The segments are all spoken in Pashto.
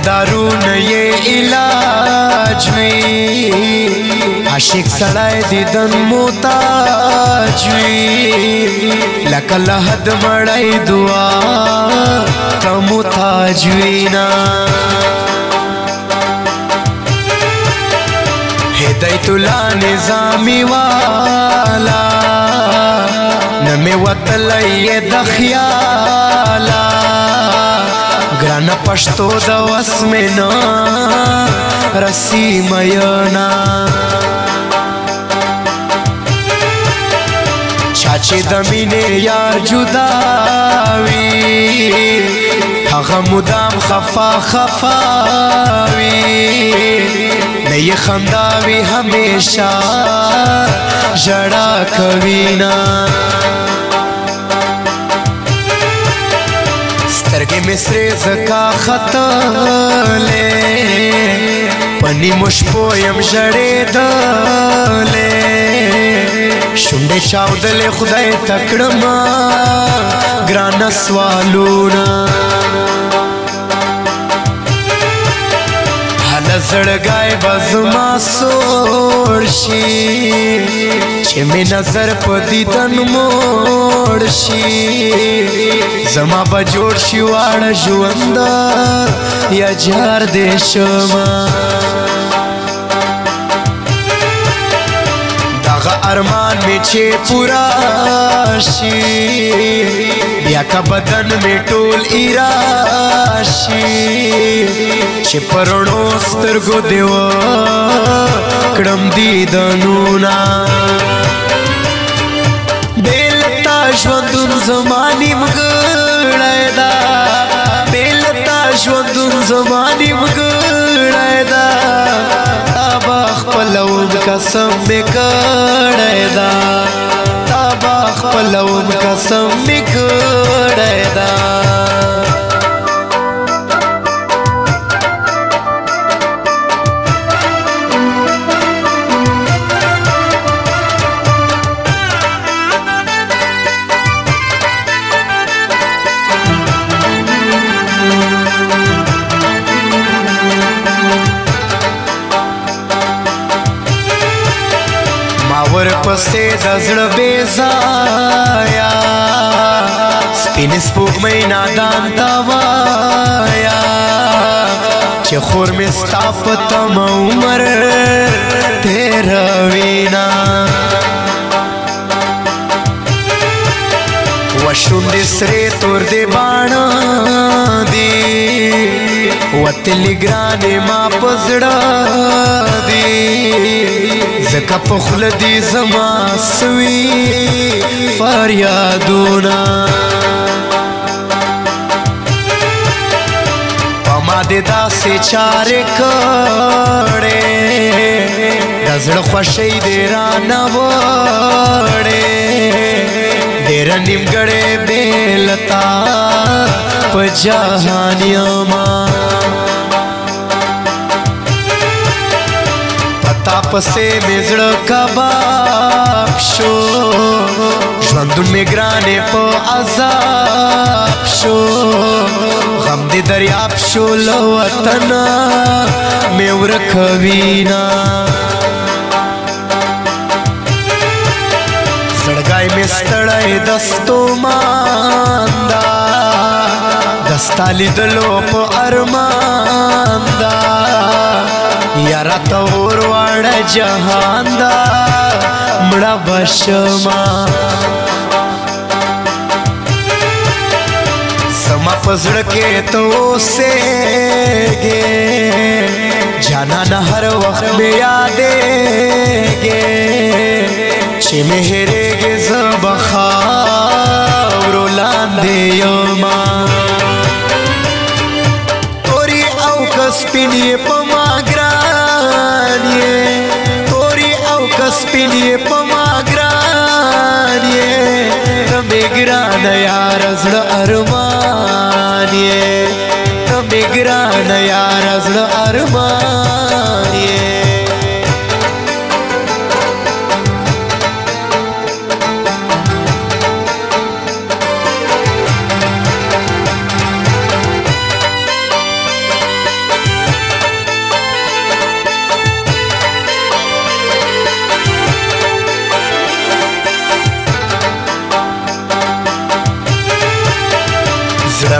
دارو نه یې علاج وي عاشق سړی دیدن محتاج وي لکه له حد مړی دعا ته محتاج وي نه هدایت الله نظامی والا نمی وطلی د خیالا گران پشتو د وسمنا رسی مینا چاچه د مینې یار جداوی هغه مدام خفا خفاوی نئی خنداوی ہمیشہ جڑا کوینا سترگی مصری زکا خطلے پنی مشپویم جڑے دلے شنڈے چاودلے خدای تکڑما گران سوالونا زړګای بزما سوړ شي چې می نظر په دیدن موړ شي زما به جوړ شي واړه ژوند یا جار دې شما دغه ارمان می چې پورا شي بیا که بدن می ټول ایرا شي چې پرړو سترګو دیو کړم دیدنونا بیلتا ژوندون زمانی مګړای دا بیلتا ژوندون زمانی مګړای دا تابا خپلوم قسم می کړای دا تابا خپلوم قسم می کړای دا ورپسې د زړه بېځایه سپینې سپوږمۍ نادان ته وایه چې خور مې ستا په تمه عمر تېروينه وشونډې سرې تور دې باڼه دي وتلې ګرانې ما په زړه دي زکه په خوله دي زما سوي فریادونه په ما دې داسې چارې کړې د زړه خوښۍ دې رانه وړې ډېره نیمګړې بېلتا په جهان یما پتا پسې مې زړه کباب شو ژوندون مې ګرانې په عذاب شو غم دې دریاب شو له وطنه مې ورکوینه زړګی مې ستړی د ستومان دا دستا لیدلو په ارمان دا یاره ته اور واړه جهان دا مړه به شمه زما په زړه کې ته اوسېږې جانانه هر وخت مې یادېږې چې مې هېرېږې زه به خاورو لاندې یما تورې او که سپین یې په ما ګران یې تورې او که سپین یې په ما ګران یې ته مې ګرانه یاره زړه ارمان یې ته مې ګرانه یاره زړه ارمان یې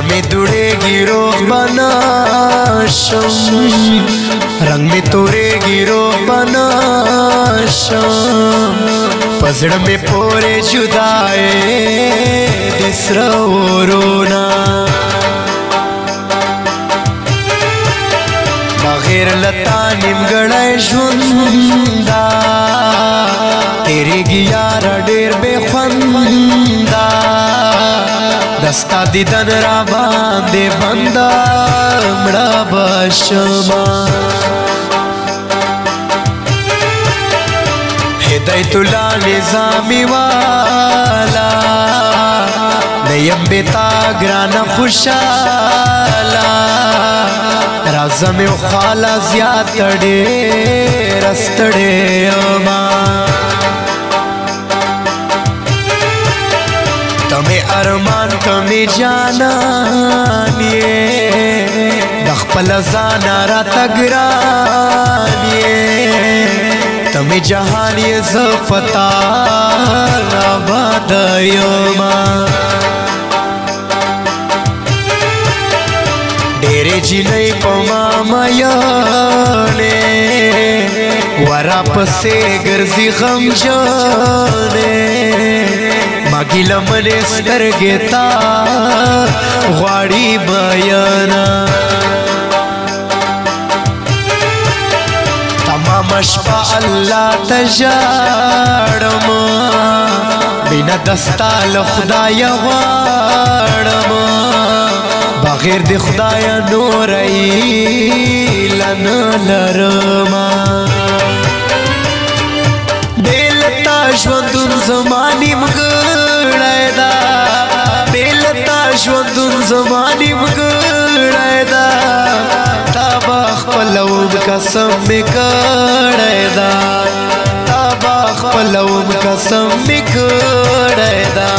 में दुड़ेगी रोह बनाशम रंग में तोड़ेगी रोह बनाशम पसड़ में पोरे जुदाए दिसरा रोना बगैर लता निमगड़े जुंदा तेरे गियारा डेर बेखंदा दस्ता दीदन रा बांधे बंदा मड़ा बशमा हिदायतुल्लाह निज़ामी वाला नयम बेता ग्राना खुशाला राजा में खाला ज़ियाद तड़े रस्तड़े अमा तमें अरमान कमी जाना निये दखपल जाना रातगरानिये तमें जहान ये ज़फ़ता आबादयमा डेरे जी नहीं पमामयने वराप से गर्जी गम जाने मागिला मने स्तरगेता वाड़ी बयाना तमाम अशपा अल्लाह तजाड़मा बिना दस्ता खुदाया वाड़मा बगैर दे खुदाया नूरई लन लरमा बेलता ژوندون زمانی مګړایدا बेलता ژوندون زمانی مګړایدا تابا خپلوم قسم میکړایدا تابا خپلوم قسم میکړایدا